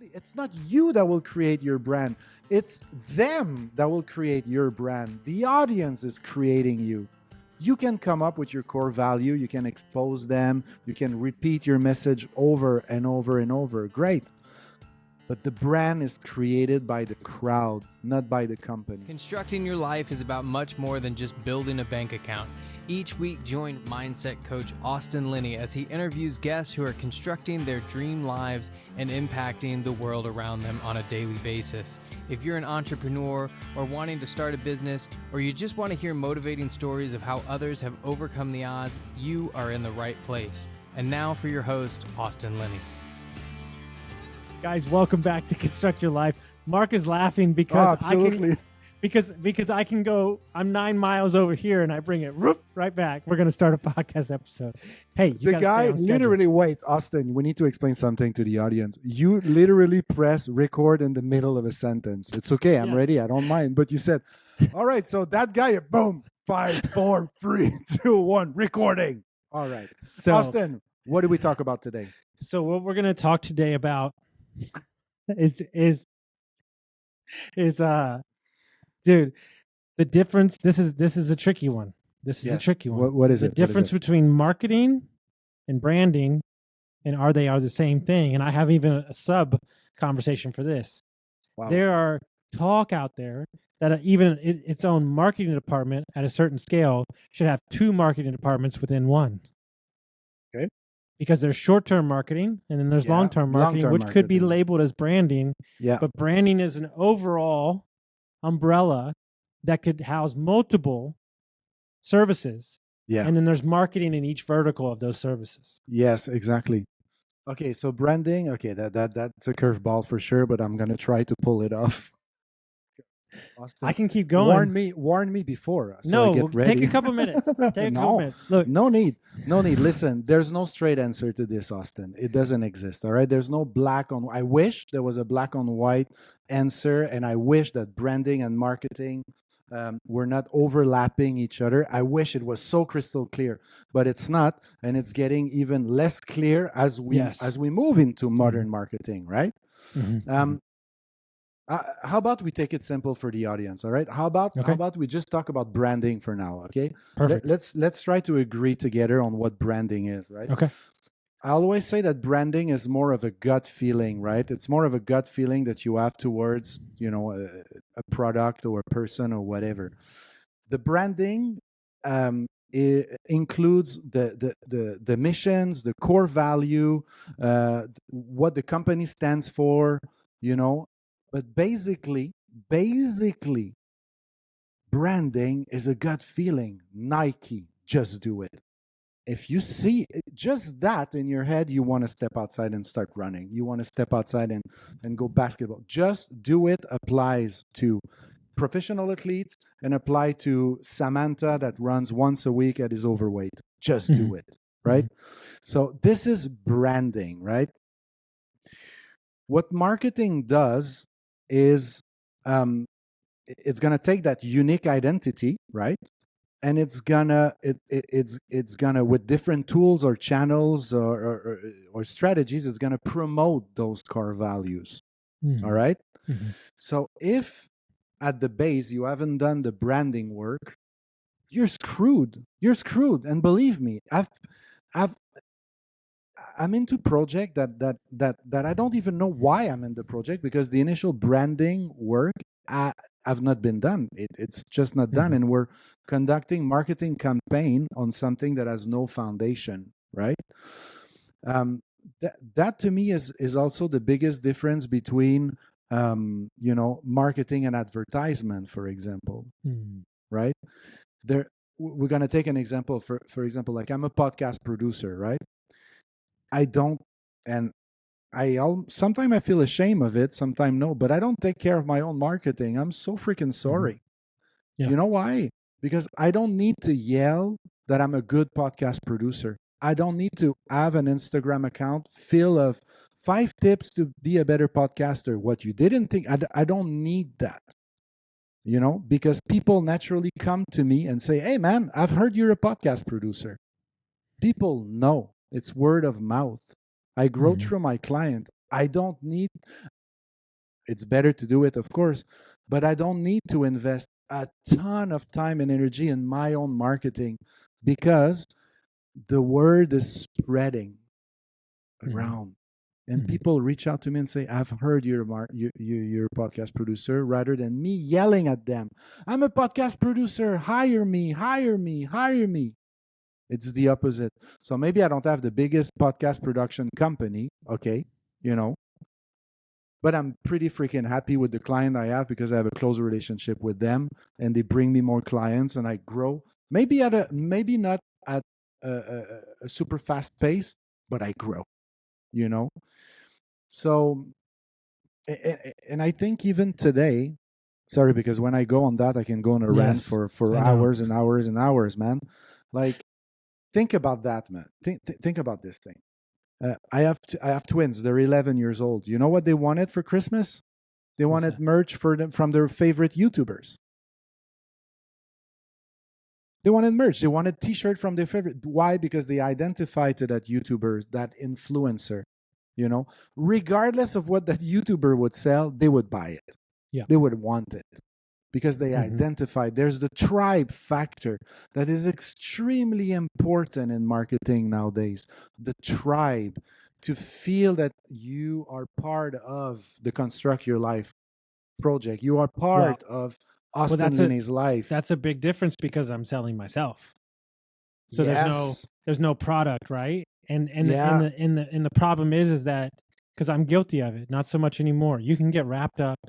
It's not you that will create your brand. It's them that will create your brand. The audience is creating you. You can come up with your core value, you can expose them, you can repeat your message over and over and over. Great. But the brand is created by the crowd, not by the company. Constructing your life is about much more than just building a bank account. Each week, join mindset coach Austin Linney as he interviews guests who are constructing their dream lives and impacting the world around them on a daily basis. If you're an entrepreneur or wanting to start a business, or you just want to hear motivating stories of how others have overcome the odds, you are in the right place. And now for your host, Austin Linney. Guys, welcome back to Construct Your Life. Mark is laughing because I can go. I'm 9 miles over here, and I bring it right back. We're going to start a podcast episode. Hey, the guy literally. Wait, Austin. We need to explain something to the audience. You literally press record in the middle of a sentence. It's okay. I'm ready. I don't mind. But you said, "All right." So that guy, boom, 5, 4, 3, 2, 1, recording. All right. So, Austin, what do we talk about today? So what we're going to talk today about is dude, the difference. This is a tricky one. This is a tricky one. What is the difference between marketing and branding, and are they the same thing? And I have even a sub conversation for this. Wow. There are talk out there that even its own marketing department at a certain scale should have 2 marketing departments within one. Okay. Because there's short-term marketing and then there's long-term marketing, which could be labeled as branding. Yeah. But branding is an overall umbrella that could house multiple services. Yeah. And then there's marketing in each vertical of those services. Yes, exactly. Okay, so branding, that's a curveball for sure, but I'm gonna try to pull it off. Austin, I can keep going. Warn me before. So no, I get ready. Take a couple minutes. Couple minutes. Look, no need. Listen, there's no straight answer to this, Austin. It doesn't exist. All right, there's no black on. I wish there was a black on white answer, and I wish that branding and marketing were not overlapping each other. I wish it was so crystal clear, but it's not, and it's getting even less clear as we move into modern marketing, right? Mm-hmm. How about we take it simple for the audience? All right. How about we just talk about branding for now? Okay. Perfect. Let's try to agree together on what branding is. Right. Okay. I always say that branding is more of a gut feeling, right? It's more of a gut feeling that you have towards, a product or a person or whatever. The branding it includes the missions, the core value, what the company stands for, But basically, branding is a gut feeling. Nike, just do it. If you see just that in your head, you want to step outside and start running. You want to step outside and go basketball. Just do it applies to professional athletes and apply to Samantha that runs once a week and is overweight. Just do it, right? So this is branding, right? What marketing does is it's gonna take that unique identity, right? And it's gonna with different tools or channels or strategies, it's gonna promote those core values. All right. Mm-hmm. So if at the base you haven't done the branding work, you're screwed. And believe me, I'm into project that I don't even know why I'm in the project, because the initial branding work have not been done. It's just not done. And we're conducting marketing campaign on something that has no foundation, right? That to me is also the biggest difference between marketing and advertisement, for example, right? We're going to take an example. For example, like I'm a podcast producer, right? Sometimes I feel ashamed of it, sometimes no, but I don't take care of my own marketing. I'm so freaking sorry. Yeah. You know why? Because I don't need to yell that I'm a good podcast producer. I don't need to have an Instagram account full of 5 tips to be a better podcaster. What you didn't think, I don't need that. Because people naturally come to me and say, hey man, I've heard you're a podcast producer. People know. It's word of mouth. I grow through my client. I don't need, it's better to do it, of course, but I don't need to invest a ton of time and energy in my own marketing because the word is spreading around. And people reach out to me and say, I've heard you're a podcast producer, rather than me yelling at them, I'm a podcast producer, hire me, hire me, hire me. It's the opposite. So maybe I don't have the biggest podcast production company, okay, you know, but I'm pretty freaking happy with the client I have because I have a close relationship with them and they bring me more clients and I grow. Maybe not at a super fast pace, but I grow, you know. So, and I think even today, sorry, because when I go on that, I can go on a rant for hours and hours and hours, man. Like, think about that, man. Think about this thing. I have twins. They're 11 years old. You know what they wanted for Christmas? They wanted merch for them from their favorite YouTubers. They wanted merch. They wanted T-shirt from their favorite. Why? Because they identify to that YouTuber, that influencer. You know, regardless of what that YouTuber would sell, they would buy it. Yeah, they would want it because they identify. There's the tribe factor that is extremely important in marketing nowadays. The tribe, to feel that you are part of the Construct Your Life project. You are part of Austin Linney's life. That's a big difference because I'm selling myself. So there's no product, right? And the problem is that because I'm guilty of it, not so much anymore. You can get wrapped up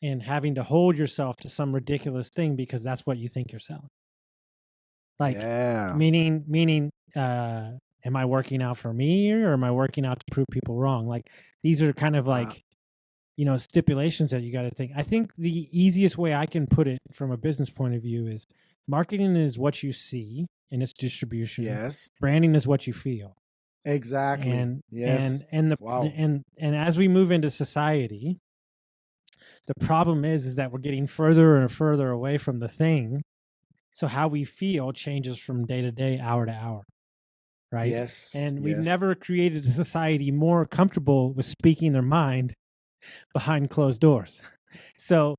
in having to hold yourself to some ridiculous thing because that's what you think you're selling. Like, meaning, am I working out for me or am I working out to prove people wrong? Like, these are kind of like, stipulations that you got to think. I think the easiest way I can put it from a business point of view is marketing is what you see in its distribution. Yes. Branding is what you feel. Exactly. And as we move into society, the problem is that we're getting further and further away from the thing. So how we feel changes from day to day, hour to hour. Right? Yes. And we've never created a society more comfortable with speaking their mind behind closed doors. So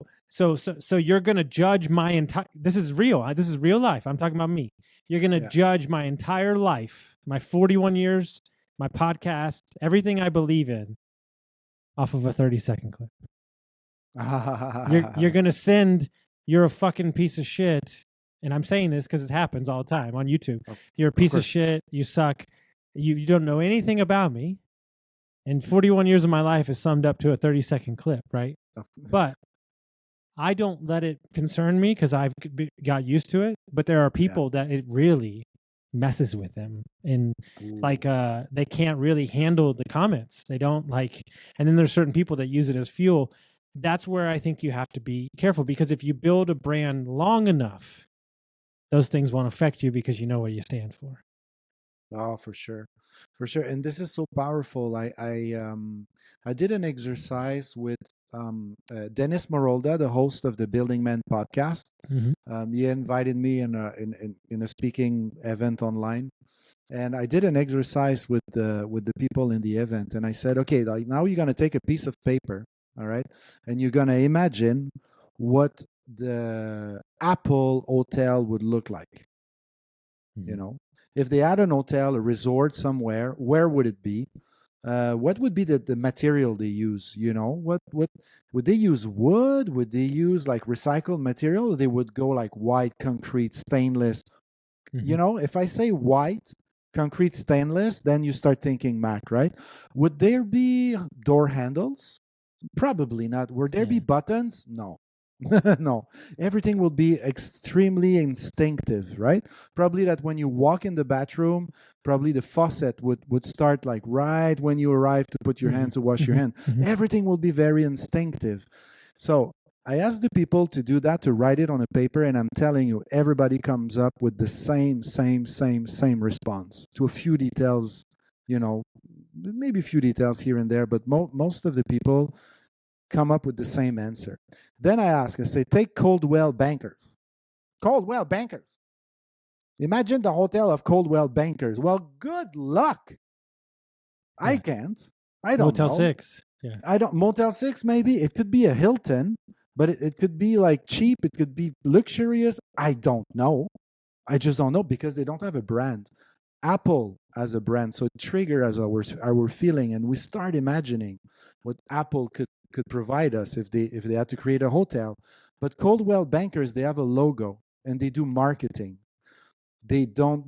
you're going to judge my entire, this is real life. I'm talking about me. You're going to judge my entire life, my 41 years, my podcast, everything I believe in off of a 30-second clip. You're going to send, you're a fucking piece of shit. And I'm saying this because it happens all the time on YouTube. You're a piece of shit. You suck. You don't know anything about me. And 41 years of my life is summed up to a 30-second clip, right? But I don't let it concern me because I've got used to it. But there are people that it really messes with them. And they can't really handle the comments. They don't like, and then there's certain people that use it as fuel. That's where I think you have to be careful because if you build a brand long enough, those things won't affect you because you know what you stand for. Oh, for sure. And this is so powerful. I did an exercise with Dennis Morolda, the host of the Building Men podcast. He invited me in a speaking event online, and I did an exercise with the people in the event. And I said, okay, like now you're gonna take a piece of paper, all right, and you're gonna imagine what the Apple hotel would look like. You know, if they had an hotel, a resort somewhere, where would it be? What would be the material they use? You know, what would they use? Wood? Would they use like recycled material? Or they would go like white concrete, stainless. You know, if I say white concrete, stainless, then you start thinking Mac, right? Would there be door handles? Probably not. Would there be buttons? No. No, everything will be extremely instinctive, right? Probably that when you walk in the bathroom, probably the faucet would start like right when you arrive to put your hand to wash your hand. Everything will be very instinctive. So I asked the people to do that, to write it on a paper, and I'm telling you, everybody comes up with the same response to a few details, you know, maybe a few details here and there, but most of the people come up with the same answer. Then I say, take Coldwell Bankers. Coldwell Bankers. Imagine the hotel of Coldwell Bankers. Well, good luck. I can't. I don't Motel know. 6. Yeah. I don't Motel 6 maybe. It could be a Hilton, but it could be like cheap, it could be luxurious. I don't know. I just don't know because they don't have a brand. Apple as a brand, so it trigger as our feeling, and we start imagining what Apple could provide us if they had to create a hotel. But Coldwell Bankers, they have a logo and they do marketing. They don't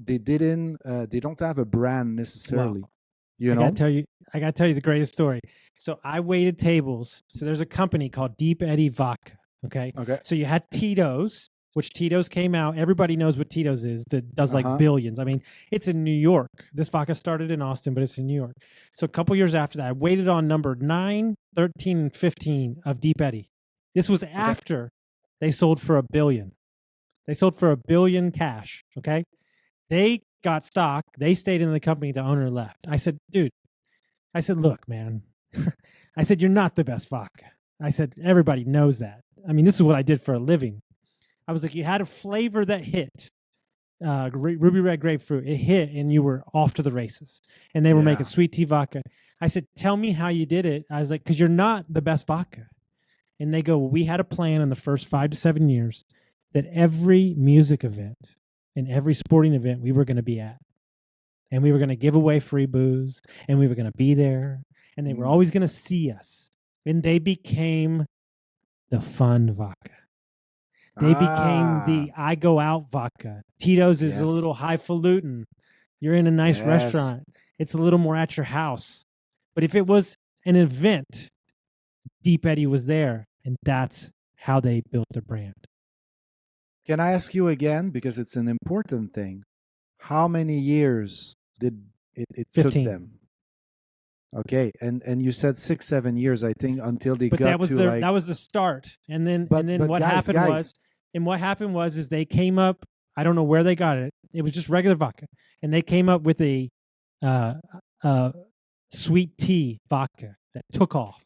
have a brand necessarily. Wow. You I gotta know? tell you the greatest story. So I waited tables. So there's a company called Deep Eddy Vodka. Okay. Okay. So you had Tito's, which Tito's came out. Everybody knows what Tito's is. That does like billions. I mean, it's in New York. This vodka started in Austin, but it's in New York. So a couple years after that, I waited on number 9, 13, and 15 of Deep Eddy. This was after they sold for $1 billion. They sold for $1 billion cash. Okay. They got stock. They stayed in the company. The owner left. I said, dude, look, man. I said, you're not the best vodka. I said, everybody knows that. I mean, this is what I did for a living. I was like, you had a flavor that hit, ruby red grapefruit. It hit, and you were off to the races. And they were making sweet tea vodka. I said, tell me how you did it. I was like, because you're not the best vodka. And they go, well, we had a plan in the first 5 to 7 years that every music event and every sporting event we were going to be at. And we were going to give away free booze, and we were going to be there, and they were always going to see us. And they became the fun vodka. They became the I go out vodka. Tito's is a little highfalutin. You're in a nice restaurant. It's a little more at your house. But if it was an event, Deep Eddy was there, and that's how they built their brand. Can I ask you again, because it's an important thing, how many years did it took them? Okay, and you said 6, 7 years, I think, until they got to like... that was the start. And then what happened was is they came up, I don't know where they got it. It was just regular vodka. And they came up with a sweet tea vodka that took off.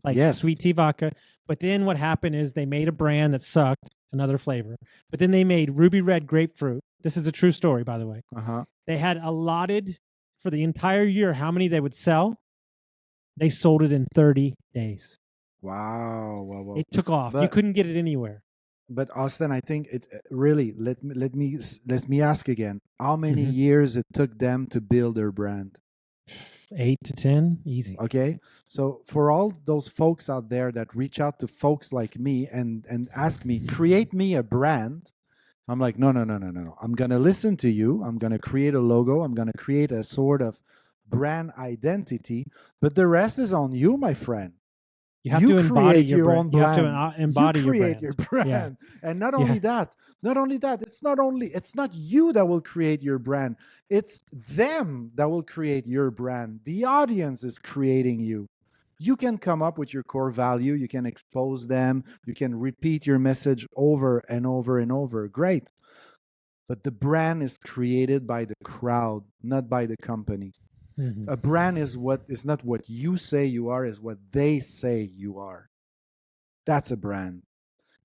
Like sweet tea vodka. But then what happened is they made a brand that sucked, another flavor. But then they made ruby red grapefruit. This is a true story, by the way. They had allotted for the entire year how many they would sell. They sold it in 30 days. Wow. It took off. You couldn't get it anywhere. But Austin, I think it really, let me ask again. How many years it took them to build their brand? 8 to 10, easy. Okay, so for all those folks out there that reach out to folks like me and ask me, create me a brand, I'm like, no. I'm gonna listen to you. I'm gonna create a logo. I'm gonna create a sort of brand identity, but the rest is on you, my friend. You have to embody your own brand. You have to embody you create your brand. Yeah. And not only that, it's not you that will create your brand. It's them that will create your brand. The audience is creating you. You can come up with your core value. You can expose them. You can repeat your message over and over and over. Great. But the brand is created by the crowd, not by the company. A brand is not what you say you are, is what they say you are. That's a brand.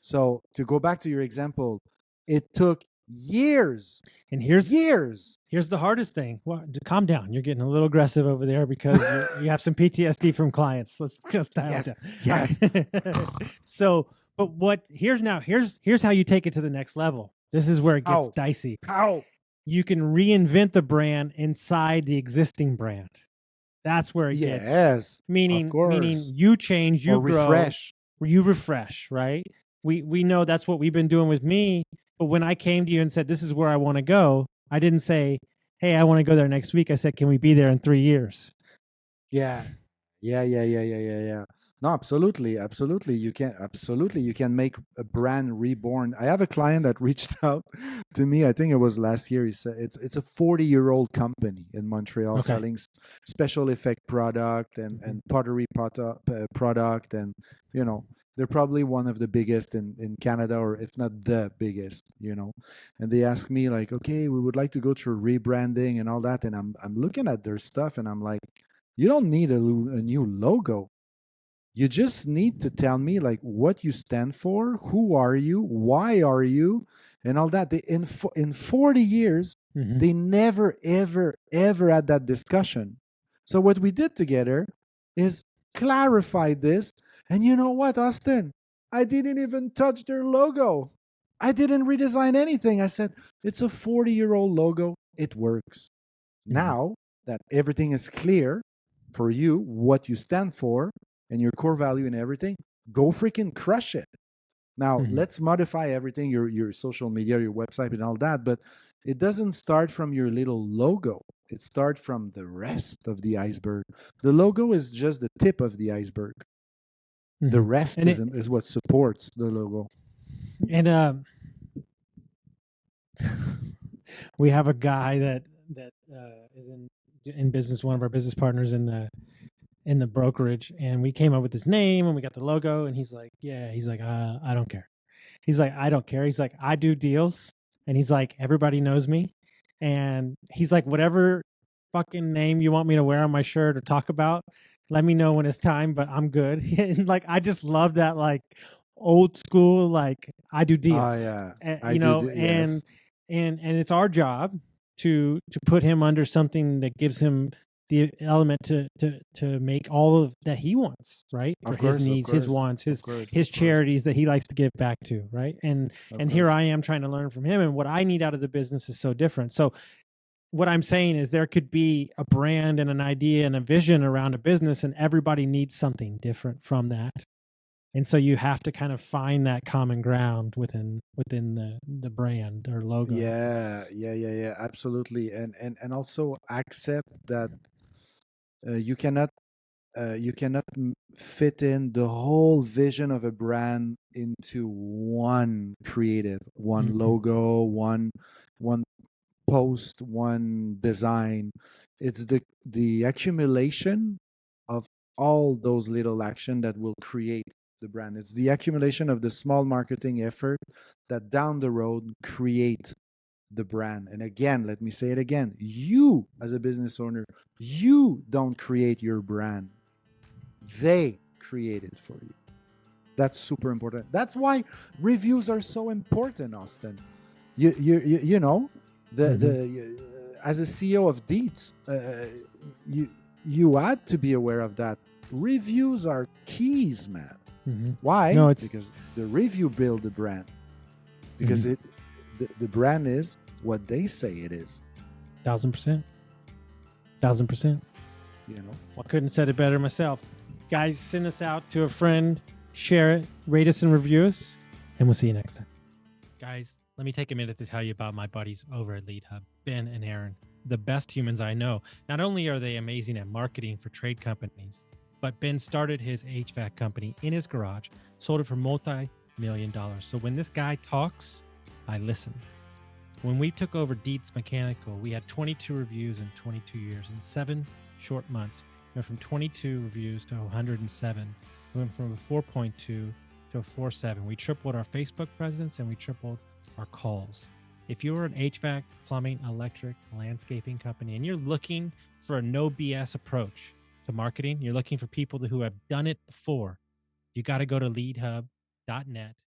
So to go back to your example, it took years. And here's the hardest thing. Well, calm down. You're getting a little aggressive over there because you have some PTSD from clients. Let's just dial down. Yes. So, but here's how you take it to the next level. This is where it gets dicey. How? You can reinvent the brand inside the existing brand. That's where it gets. Meaning you change, you grow, refresh, right? We know that's what we've been doing with me. But when I came to you and said, this is where I want to go, I didn't say, hey, I want to go there next week. I said, can we be there in 3 years? Yeah. No, absolutely. You can make a brand reborn. I have a client that reached out to me. I think it was last year. He said it's a 40-year-old company in Montreal selling special effect product and pottery product, and they're probably one of the biggest in Canada, or if not the biggest. And they asked me like, okay, we would like to go through rebranding and all that. And I'm looking at their stuff and I'm like, you don't need a new logo. You just need to tell me like what you stand for, who are you, why are you, and all that. In 40 years, they never, ever, ever had that discussion. So what we did together is clarify this. And you know what, Austin? I didn't even touch their logo. I didn't redesign anything. I said, it's a 40-year-old logo. It works. Now that everything is clear for you, what you stand for, and your core value and everything, go freaking crush it. Now, let's modify everything, your social media, your website, and all that. But it doesn't start from your little logo. It starts from the rest of the iceberg. The logo is just the tip of the iceberg. The rest is what supports the logo. And we have a guy that is in business, one of our business partners in the brokerage, and we came up with his name and we got the logo, and he's like, I don't care. He's like, I don't care. He's like, I do deals, and he's like, everybody knows me, and he's like, whatever fucking name you want me to wear on my shirt or talk about, let me know when it's time, but I'm good. And like, I just love that, like, old school, like, I do deals. Yeah, and it's our job to put him under something that gives him the element to make all of that he wants, right? For his needs, his wants, his charities that he likes to give back to, right? And here I am trying to learn from him, and what I need out of the business is so different. So what I'm saying is there could be a brand and an idea and a vision around a business, and everybody needs something different from that. And so you have to kind of find that common ground within the brand or logo. Yeah, absolutely. And also accept that you cannot fit in the whole vision of a brand into one creative, one logo, one post, one design. It's the accumulation of all those little action that will create the brand. It's the accumulation of the small marketing effort that down the road create the brand. And again, let me say it again. You, as a business owner, you don't create your brand. They create it for you. That's super important. That's why reviews are so important, Austin. You know, as a CEO of Deets, you had to be aware of that. Reviews are keys, man. Why? No, because the review build the brand. Because the brand is what they say it is. 1000%. 1000%. You know, I couldn't have said it better myself. Guys, send us out to a friend, share it, rate us and review us, and we'll see you next time. Guys, let me take a minute to tell you about my buddies over at Lead Hub, Ben and Aaron, the best humans I know. Not only are they amazing at marketing for trade companies, but Ben started his HVAC company in his garage, sold it for multi-million dollars. So when this guy talks, I listen. When we took over Deets Mechanical, we had 22 reviews in 22 years. In 7 short months, we went from 22 reviews to 107. We went from a 4.2 to a 4.7. We tripled our Facebook presence and we tripled our calls. If you're an HVAC, plumbing, electric, landscaping company, and you're looking for a no BS approach to marketing, you're looking for people who have done it before, you got to go to leadhub.net